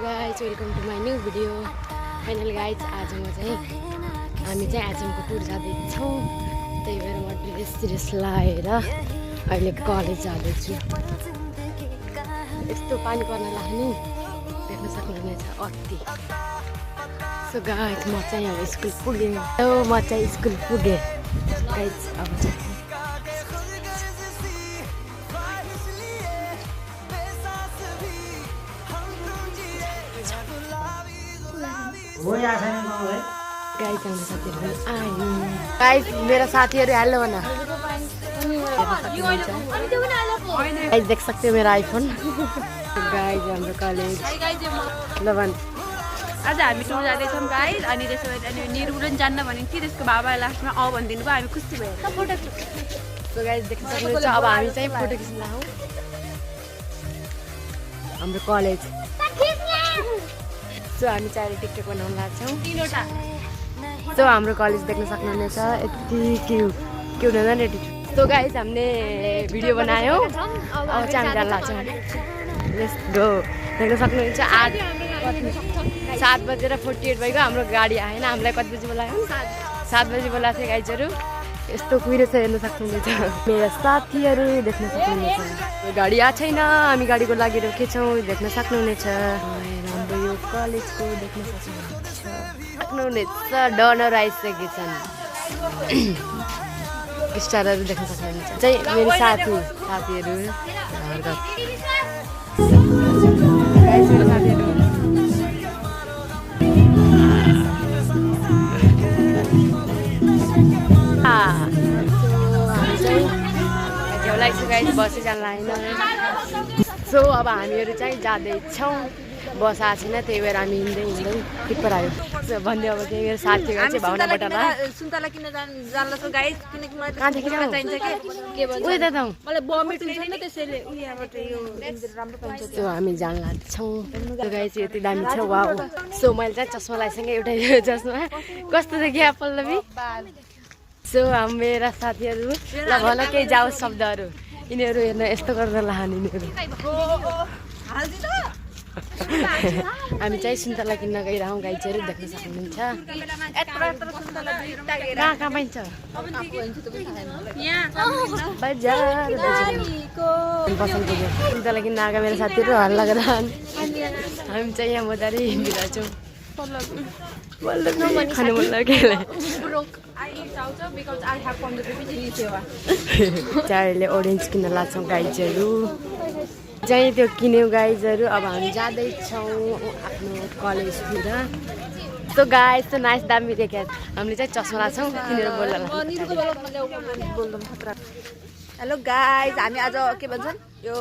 Guys welcome to my new video. Final guys आज हामी चाहिँ आजमको टुर जाँदैछौँ। त्यही भएर म ड्रेस लगाएर अहिले कलेज जाँदैछु। यस्तो पानी पर्न लाग्ने देख्न सक्नुहुनेछ अति। सो गाइज म चाहिँ अब स्कुल पुगेँ। म चाहिँ स्कुल पुगेँ गाइज। अब चाहिँ गाइज हाम्रो साथीहरू पनि आयो। गाइज मेरा साथीहरू हेलो भन। गाइज देख सकते हो मेरा आइफोन। गाइज हाम्रो कलेज ल भन। आज हामी टुर जाँदैछौँ गाइज। अनि त्यसो भए अनि निरुले पनि जान्न भनेको थियो। त्यसको बाबालाई लास्टमा आऊ भनिदिनु भयो। हामी खुसी भएर सो गाइज देख्न सक्नुहुन्छ अब हामी चाहिँ फोटो खिच्न लाउँ हाम्रो कलेज। सो हामी चाहिँ अहिले टिकटक बनाउन लाग्छौँ। सो हाम्रो कलेज देख्न सक्नुहुनेछ यति क्यू हुँदैन यति। सो गाइज हामीले भिडियो बनायो। अब चाहिँ हामी जान लाग्छौँ। Let's go. देख्न सक्नुहुन्छ आज 7:48 भइगयो। हाम्रो गाडी आएन। हामीलाई कति बजी बोलायो? 7 बजी बोलाएको थियो गाइजहरू। यस्तो कुहिरो छ हेर्न सक्नुहुनेछ। मेरा साथीहरू देख्न सक्नुहुनेछ। गाडी आएको छैन। हामी गाडीको लागि रोकेछौँ। देख्न सक्नुहुनेछ हाम्रो यो कलेजको देख्न सक्नुहुनेछ। डनर आइसकेका छन्। स्टारहरू देख्न सक्नुहुन्छ चाहिँ मेरो साथीहरू बसै जान लागेन। सो अब हामीहरू चाहिँ जाँदैछौँ। बस आएको छैन त्यही भएर हामी हिँड्दै टिप्पर आयो भन्दै। अब चाहिँ मेरो साथीहरू चाहिँ भावनाबाट सुन्तला किन्न जान्दैछौँ गाइज। किनकि मलाई कहाँदेखि चाहिन्छ के भन्छ मलाई बमिट हुन्छ नि त्यसैले उयाबाट यो राम्रो पाइन्छ। सो हामी जान लाग्छौँ गाइज। यति दामी छ वाउ। सो मैले चाहिँ चस्मा लगाइसकेँ। एउटा यो चस्मा कस्तो देखियो पल्लवी? सो मेरा साथीहरू ल भन केही जाओस् शब्दहरू। यिनीहरू हेर्न यस्तो गरेर लाने यिनीहरू। हामी चाहिँ सुन्तला किन्न गइरहौँ गाइजहरू देख्न सक्नुहुन्छ। कहाँ कहाँ पाइन्छ? सुन्तला किन्न आएको मेरो साथीहरू हल्ला गरेर हामी चाहिँ यहाँ मजाले हिँडिरहेछौँ। खानु मन लाग्यो। चारले ओरेन्ज किन्न लाग्छौँ गाइजहरू। चाहिँ त्यो किन्यौँ गाइजहरू। अब हामी जाँदैछौँ आफ्नो कलेजतिर। सो गाइज त नाइस दामी देख्या। हामीले चाहिँ चस्मा लाग्छौँ किनेर बोल्दा। हेलो गाइज हामी आज के भन्छन् यो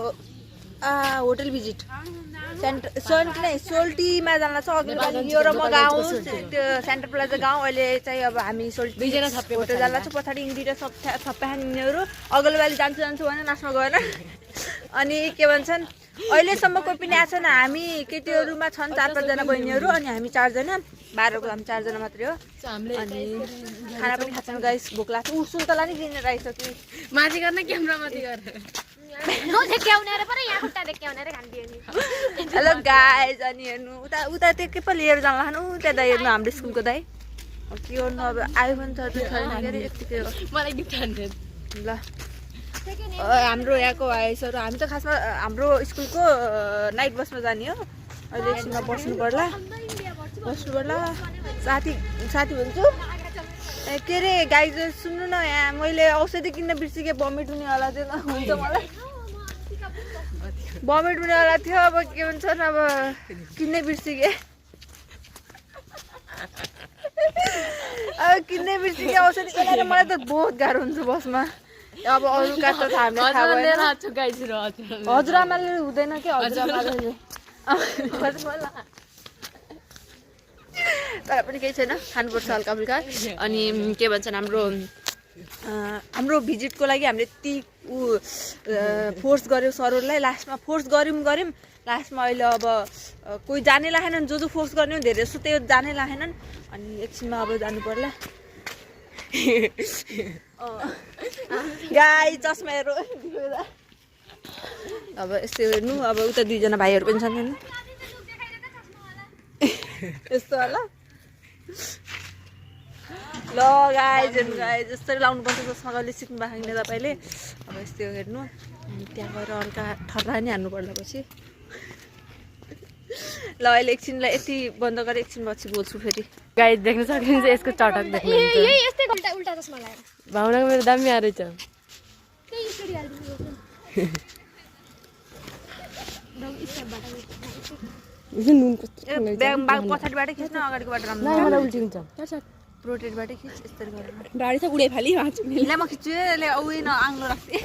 होटल भिजिट सोल्टीमा जान लाग्छ। अघि यो र म गाउँ त्यो सेन्टर प्लाजा गाउँ। अहिले चाहिँ अब हामी सोल्टी होटल जान लाग्छ। पछाडि इन्डिया सबै यिनीहरू अगलवाली जान्छु भने नाच्न गएन। अनि के भन्छन् अहिलेसम्म कोही पनि आएको छैन। हामी केटीहरूमा छन् 4-5 जना बहिनीहरू अनि हामी 4 जना 12को हामी 4 जना मात्रै हो। अनि खाना पनि खान्छौँ गाइस। भोक लाग्छ। सुन्तला नि किनेर आइसक्यो। माथि गर्न क्यामेरा माथि गर। Hello guys. अनि हेर्नु उता त्यो के पो लिएर जान लाग्नु उता दाइ हेर्नु हाम्रो स्कुलको दाइ। के गर्नु अब आइफोन छ छैन के अरे यतिकै हो। मलाई गिफ्ट हान्थ्यो ल हाम्रो यहाँको भाइसहरू हामी त खासमा हाम्रो स्कुलको नाइट बसमा जाने हो। अहिले एकछिनमा बस्नु पर्ला। साथी भन्छु। के अरे गाइज सुन्नु न यहाँ मैले औषधि किन्न बिर्सिकेँ। बमिट हुनेवाला थियो हुन्छ मलाई बमिट हुनेवाला थियो। अब के भन्छन् अब किन्नै बिर्सिकेँ। अब किन्नै बिर्सिकेँ औषधि। मलाई त बहुत गाह्रो हुन्छ बसमा। अब अरू काट्छ त हामीलाई थाहा भएन। हजुरआमाले हुँदैन कि हजुरआमाले तर पनि केही छैन खानुपर्छ हल्का फुल्का। अनि के भन्छन् हाम्रो भिजिटको लागि हामीले यति फोर्स गऱ्यौँ सरहरूलाई। लास्टमा फोर्स गऱ्यौँ लास्टमा अहिले अब कोही जानै लागेनन्। जो फोर्स गर्ने धेरै जस्तो त्यो जानै लागेनन्। अनि एकछिनमा अब जानु पर्ला। गाई चस्माहरू अब यस्तो हेर्नु। अब उता 2 जना भाइहरू पनि छन् हेर्नु। यस्तो होला ल गाइज जसरी लाउनुपर्छ जसमा सिक्नु भएको छैन तपाईँले अब यस्तो हेर्नु त्यहाँ गएर हल्का ठर्रा नि हान्नु पर्ला पछि ल अहिले एकछिनलाई यति बन्द गरेर एकछिन पछि बोल्छु फेरि गाइस देख्न सक्नुहुन्छ यसको चटक देख्नुहुन्छ भावनाको मेरो दामी आएर छ पछाडिबाटै खिच्न अगाडिकोबाट राम्रो मलाई उल्टी हुन्छ रोटेटबाटै खिच यस्तरी गरेर गाडी चाहिँ उडे फाली ल म खिच्छु यसले औै न आङ्लो राख्थे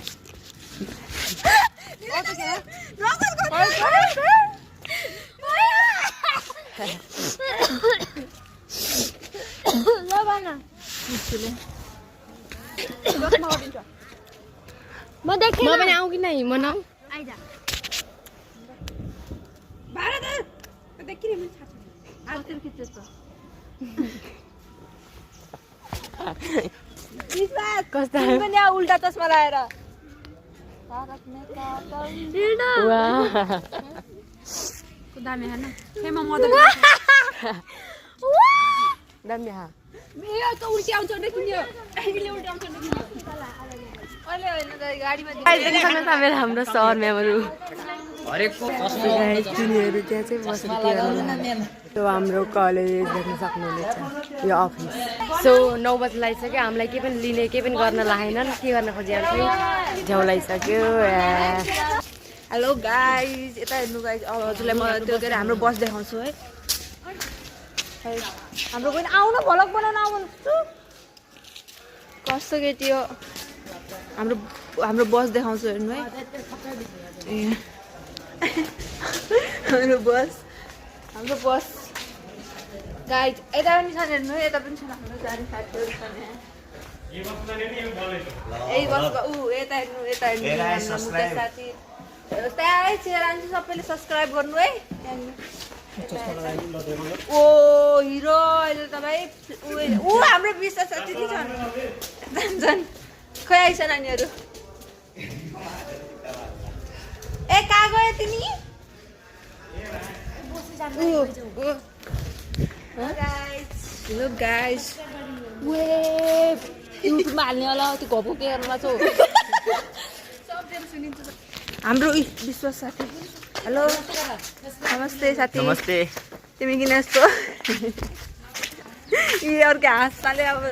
म पनि आऊ कि नै म नआऊ कस्तो उल्टा चस्मा लगाएर दामी होइन फेमा मदत दामी हा उल्टी आउँछ मेरो हाम्रो सहर म्यामहरू तिनीहरू त्यहाँ चाहिँ बसेको हाम्रो कलेज देख्न सक्नुहुनेछ यो अफिस सो 9 बजी लागिसक्यो हामीलाई केही पनि लिने केही पनि गर्न लागेन के गर्न खोजेको थियो झ्याउ लगाइसक्यो हेलो गाइज यता हेर्नु गाइज अब हजुरलाई म त्यो के अरे हाम्रो बस देखाउँछु है हाम्रो पनि आउनु भ्लग बनाउन आउनु कस्तो केटी हो हाम्रो बस देखाउँछु हेर्नु है ए हाम्रो बस गाइज यता पनि छ हेर्नु है यता पनि छ हाम्रो गाडी साथीहरू छन् यही बसको यता हेर्नु हाम्रो मुकेश साथी त्यहाँ चेहरा सबैले सब्सक्राइब गर्नु है ओ हिरो अहिले तपाईँ हाम्रो विश्वास साथी के छन् खै आइस नानीहरू ए कहाँ गयो तिमी हेलो गाइस युट्युबमा हाल्ने होला त्यो घपो के गर्नुमा छौ हाम्रो विश्वास साथी हेलो नमस्ते साथी नमस्ते तिमी किन यस्तो यी अर्को हाँस्दाले अब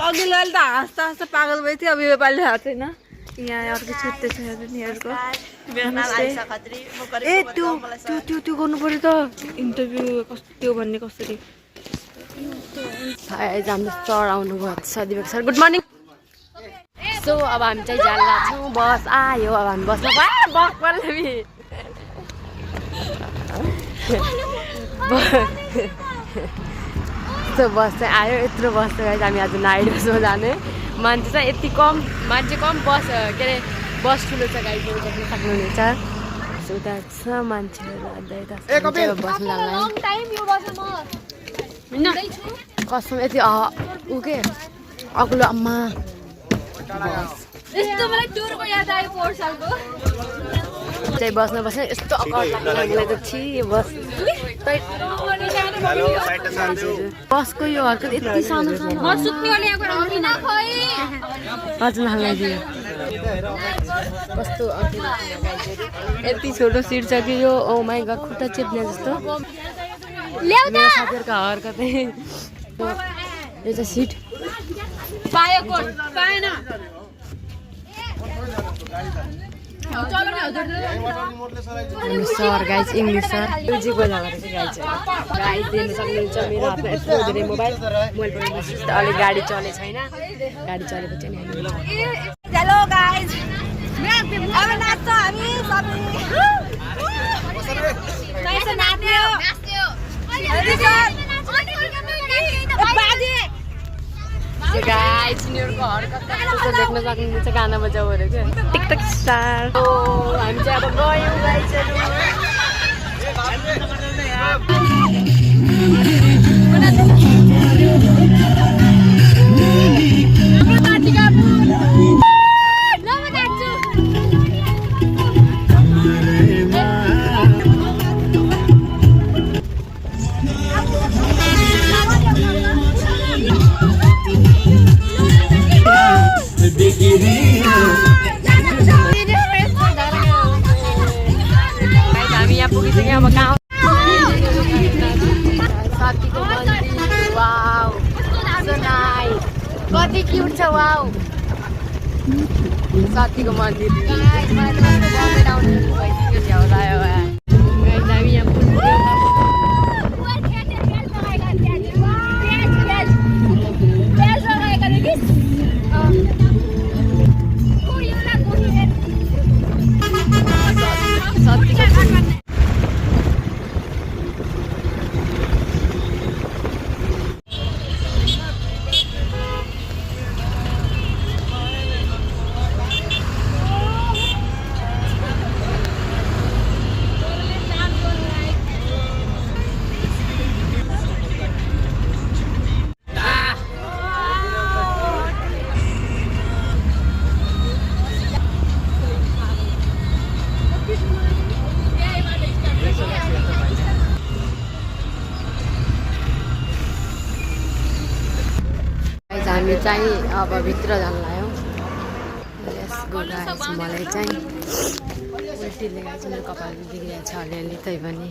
अघिल्लो पालि त हाँस्दा पागल भयो थियो अब यो पालि हाँस्दैन यहाँ अर्को छुट्टै छ यिनीहरूको ए त्यो गर्नु पर्यो त इन्टरभ्यू कस्तो त्यो भन्ने कसरी हाम्रो सर आउनुभयो सदिवेक सर गुड मर्निङ सो अब हामी चाहिँ जान लाग्छौँ बस आयो अब हामी बसमा बस पल्लवी त्यो बस चाहिँ आयो यत्रो बस चाहिँ हामी आज नाइट बसमा जाने मान्छे चाहिँ यति कम मान्छे कम बस के अरे बस ठुलो छ गाडीहरू देख्न सक्नुहुनेछ उता छ मान्छेहरू बस्न कसम यति ऊ के अग्लो आम्मा चाहिँ बस्न बस्ने यस्तो अगाडि त छि बस बसको यो हर्कत यति सानो हजुर नलागिदियो कस्तो यति छोटो सिट छ कि यो ओ माइ गड खुट्टा चेप्ने जस्तो मेरो साथीहरूको हर्कतै यो चाहिँ सिट पाएन सर गाइज इङ्ग्लिस सर जी बोल्दा गरेको गाइज गाइज दिनु सक्नुहुन्छ मेरो हातमा यत्रो धेरै मोबाइल पनि अलिक गाडी चले छैन गाडी चलेपछि नि हेलो गाइज अब नाच्छ हामी गाइज यिनीहरूको हर्कत कस्तो देख्न सक्नुहुन्छ गाना बजाउहरू क्या टिकटक स्टार हामी चाहिँ अब गयौँ गाइजहरू साथीको मन्दिर वाउ सो नाइस कति क्युट छ वाउ साथीको मन्दिर गभर्मेन्ट आउने भइसक्यो झ्याउलायो हामी यहाँ पुग्यौँ हामी चाहिँ अब भित्र जान लाग्यौँ मलाई चाहिँ उल्टीले गाइस मेरो कपाल बिग्रिएको छ अलिअलि तै पनि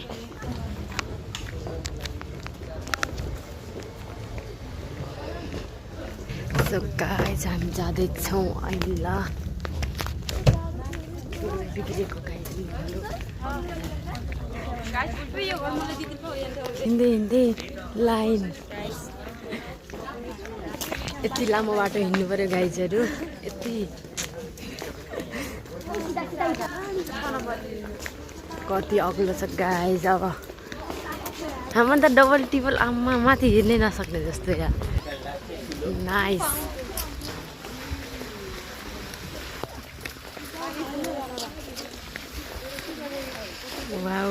सो गाइस हामी जाँदैछौँ अहिले ल बिग्रेको हिँड्दै हिँड्दै लाइन यति लामो बाटो हिँड्नु पर्यो गाइजहरू यति कति अग्लो छ गाइज अब हाम्रो त डबल टिबल आम्मा माथि हिँड्नै नसक्ने जस्तो या नाइस वाउ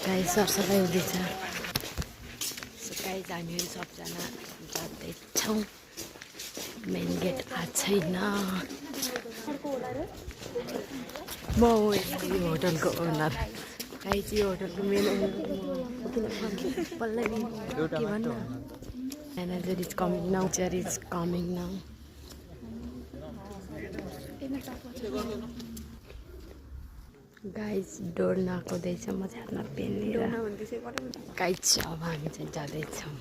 गाइज सरसफाइ हुँदैछ गाइज हामीहरू सबजना जाँदैछौँ मेन गेट आएको छैन म हो यो होटलको ओनर गाइज यो होटलको मेन ओनर पल्लै के भन्नु manager is coming now chair is coming now guys door नआउँदैछ म चाहिँ हातमा पेन लिएर गाइज अब हामी चाहिँ जाँदैछौँ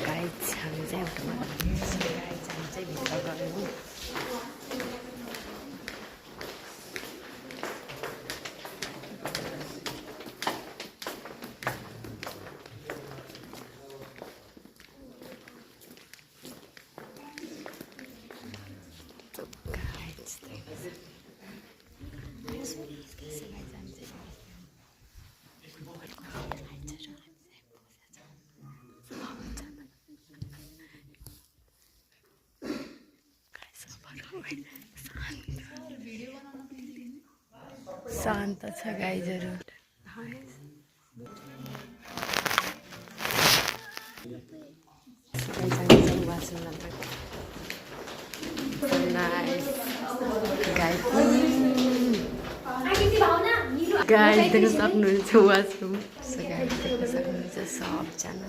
गाइज हामी चाहिँ एउटामा गाइज हामी चाहिँ भित्र गयौँ शान्त छ गाइजहरू गाइज देख्न सक्नुहुन्छ वासरुम गाइज देख्न सक्नुहुन्छ सबजना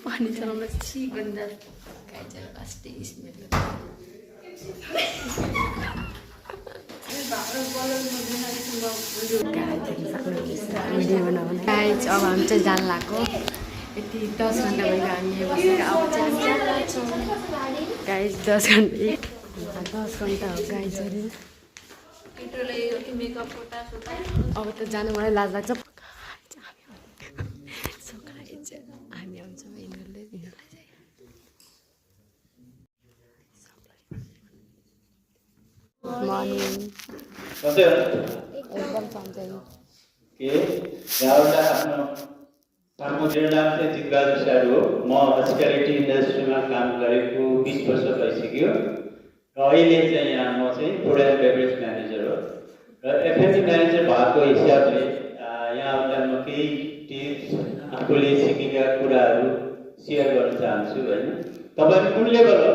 पानी चलाउन छि गन्दा गाइजहरू अस्ति स्मेल भिडियो बनाउने गाइज अब हामी चाहिँ जान लाग्यो यति 10 घन्टा भयो हामी बसेर अब चाहिँ हामी जान लाग्छौँ गाइज 10 घन्टा हो गाइजहरू अब त जानु मलाई लाज लाग्छ हामी आउँछौँ यिनीहरूलाई मर्निङ एकदम सन्चै एउटा आफ्नो नाम चाहिँ जितबहादुर सर हो म हस्पिटालिटी इन्डस्ट्रीमा काम गरेको 20 वर्ष भइसक्यो र अहिले चाहिँ यहाँ म चाहिँ फुड एन्ड बेभरेज म्यानेजर हो र एफएमसी म्यानेजर भएको हिसाबले यहाँहरूलाई म केही टिप्स आफूले सिकेका कुराहरू सेयर गर्न चाहन्छु हैन तपाईहरु कुन लेभल हो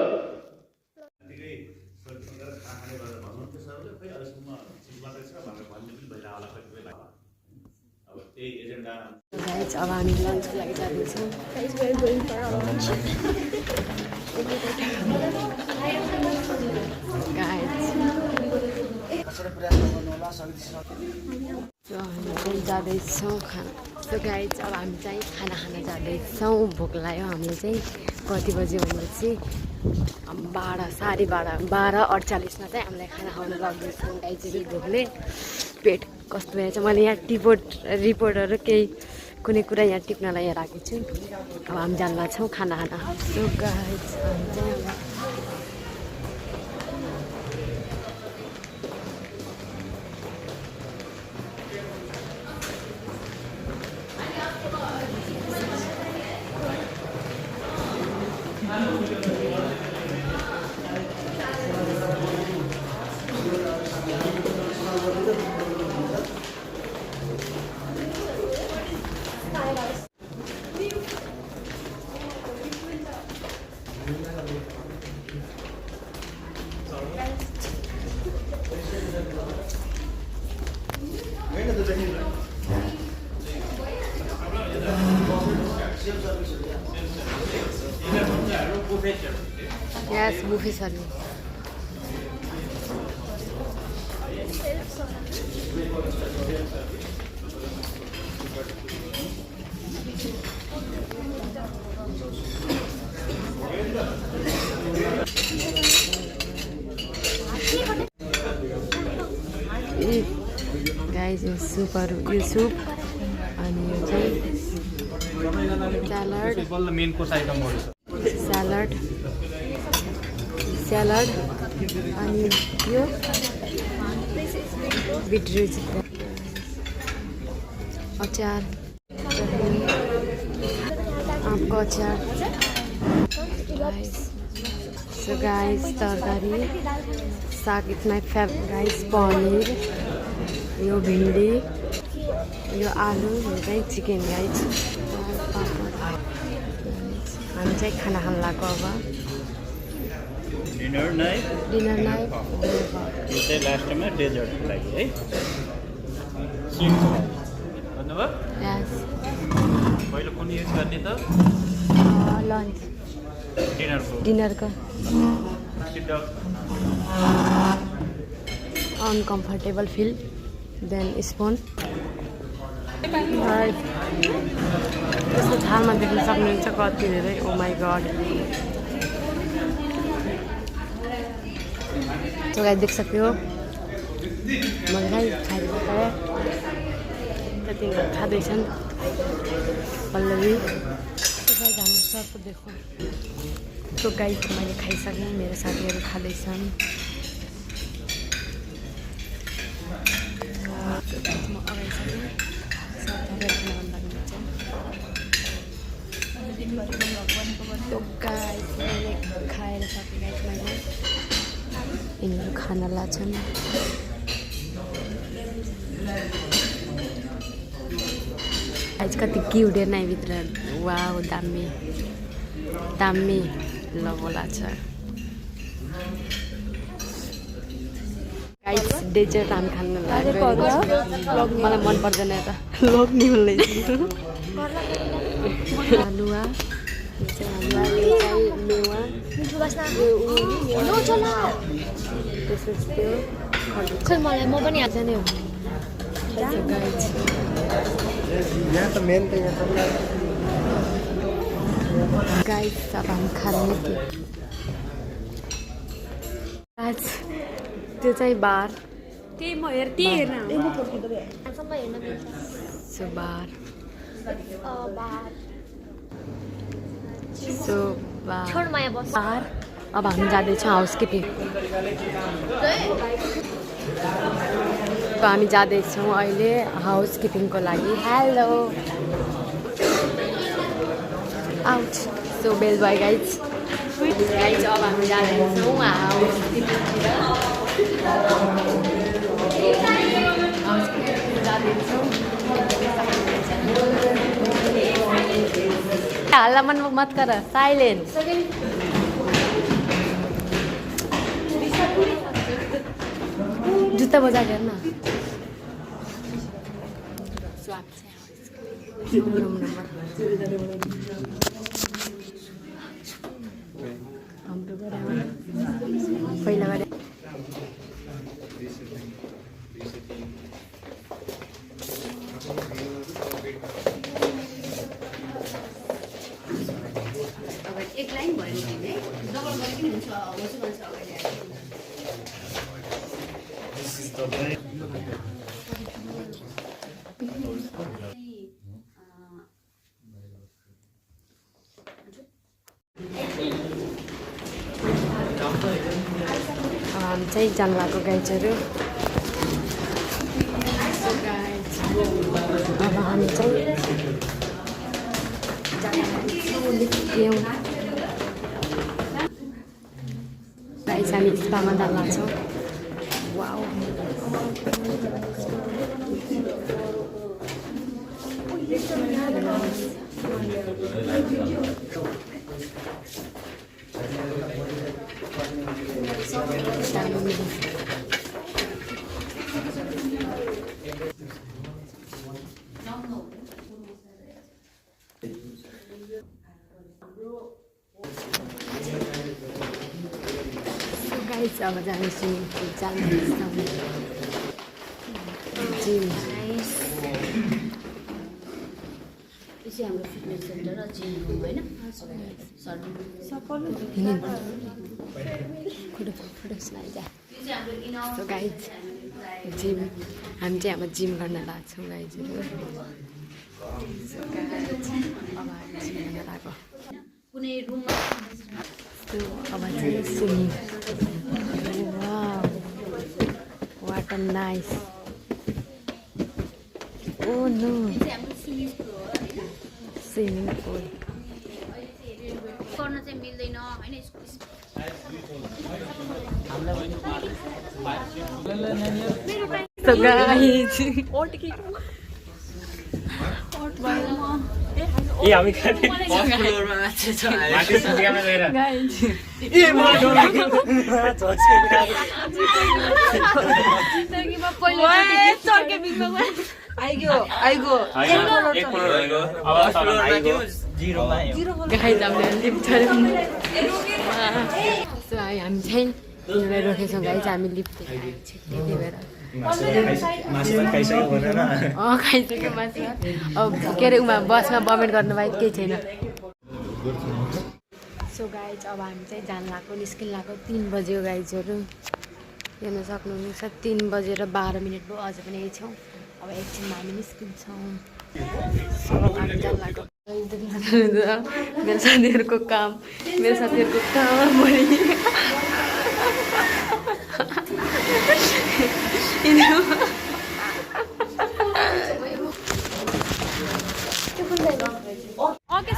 गाइज अब हामी लन्चको लागि जाँदैछौँ सो हामी चाहिँ जाँदैछौँ खाना सो गाइज अब हामी चाहिँ खाना खान जाँदैछौँ भोक लाग्यो हामीले चाहिँ कति बजी भनेपछि 12:48मा चाहिँ हामीलाई खाना खानु लाग्दैछौँ गाइजहरू भोकले पेट कस्तो भएछ मैले यहाँ रिपोर्टहरू केही कुनै कुरा यहाँ टिप्नलाई यहाँ राखेको छु अब हामी जान लाग्छौँ खाना खाना सो गाइज हामी चाहिँ Yes, buffet service. Guys, यो soup अनि यो चाहिँ सलाड अनि यो बिटरुट अचार आँपको अचार सो गाइस तरकारी साग is my favourite guys paneer यो भिन्डी यो आलु यो चाहिँ चिकन गाइस हामी चाहिँ खाना खान लाग्यो अब डिनर नाइट यो चाहिँ लास्टमा डेजर्टको लागि है भन्नुभयो यस पहिलो कुन युज गर्ने त लन्च डिनरको अनकम्फर्टेबल फिल देन स्पुन यस्तो थालमा देख्न सक्नुहुन्छ कति धेरै ओ माई गड तो गाइस देख सकते हो मलाई खाइसकेँ त्यति खाँदैछन् पल्लवी गाइस हामी सरको देखौँ तो गाइस मैले खाइसकेँ मेरो साथीहरू खाँदैछन् म अगाडि सकेँ तो गाइस मैले खाएर सकेँ गाइस मैले यिनीहरू खान लाग्छन् आज कति क्युट हेर्न भित्र वाउ दामी दामी लभला छ गाइस डेजर्ट हामी खान लाग्यो मलाई मन पर्दैन त लोग्ने हुँदैछ हलुवा यो चाहिँ हलुवा यो चाहिँ मेवा त्यसपछि मलाई म पनि आज नै हो गाइस अब हामी खाने आज त्यो चाहिँ बार त्यही म हेर्न सो बार सो बार अब हामी जाँदैछौँ हाउसकिपिङ हामी जाँदैछौँ अहिले हाउसकिपिङको लागि hello out so bell by guys अब हामी जाँदैछौँ हल्ला मत कर साइलेंट जुत्ता बजा कर ना स्वाप चाहिँ रुम नम्बर हाम्रो गरे पहिला गरे एक लाइन भयो नि डबल गरेको हुन्छ होस् भन्छ हामी चाहिँ जन्माको गाइजहरू अब हामी चाहिँ गाइज हामी स्पामा जान लाग्छौँ वाउ गाइज अब जाने स्विमिङ पुल जाँदैछौँ जिम हाम्रो फिटनेस सेन्टर र जिम हो होइन सो गाइज जिम हामी चाहिँ अब जिम गर्न लाग्छौँ गाइजहरू अब हामी जिम गर्न लाग्यो कुनै रुममा अब चाहिँ swimming what a nice oh no swimming pool गर्न चाहिँ मिल्दैन होइन So guys, हामी फ्लोरमा माथि छ माथि सुटिङमा गएर ए म आइगयो एक फ्लोर आइगयो अब फ्लोरमा थियो जिरोमा गाइज हामीले लिफ्ट सो हामी चाहिँ तिमीलाई रोकेछौँ गाइज हामी लिफ्ट त्यही भएर खाइसक्यो मासु अब के अरे उमा बसमा बमेन्ट गर्नु बाहेक केही छैन सो गाइज अब हामी चाहिँ जान लाग्यो निस्किन लाग्यो 3 बज्यो गाइजहरू हेर्न सक्नुहुनेछ 3 बजेर 12 मिनट भयो अझ पनि यही छौँ अब एकछिनमा हामी निस्किन्छौँ सो हामी जान लाग्यो मेरो साथीहरूको काम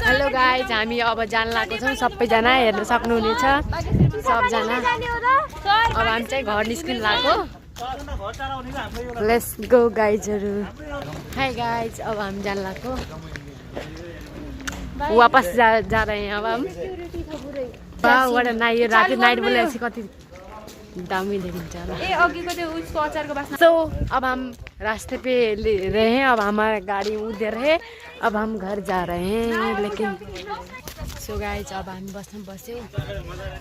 हेलो गाइज हामी अब जान लागेको छौँ सबैजना हेर्न सक्नुहुनेछ सबजना अब हामी चाहिँ घर निस्किन लाग्यो लेट्स गो गाइजहरू हाई गाइज अब हम जान लाग्यो वापस जा रहे हैं अब हम वाट नाइट रात नाइट बोलेपछि कति दामी देखिन्छ होला ए अघिको त्यो उसको अचारको बास्ना सो अब हम रास्ते पे रहे हैं अब हमारा गाड़ी उधर है अब हम घर जा रहे हैं लेकिन सो गाइज अब हामी बस्न बस्यौँ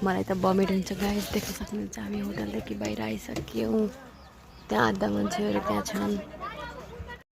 मलाई त बमिट हुन्छ गाइज देख्न सक्नुहुन्छ हामी होटलदेखि बाहिर आइसक्यौँ त्यहाँ आधा मान्छेहरू त्यहाँ छन्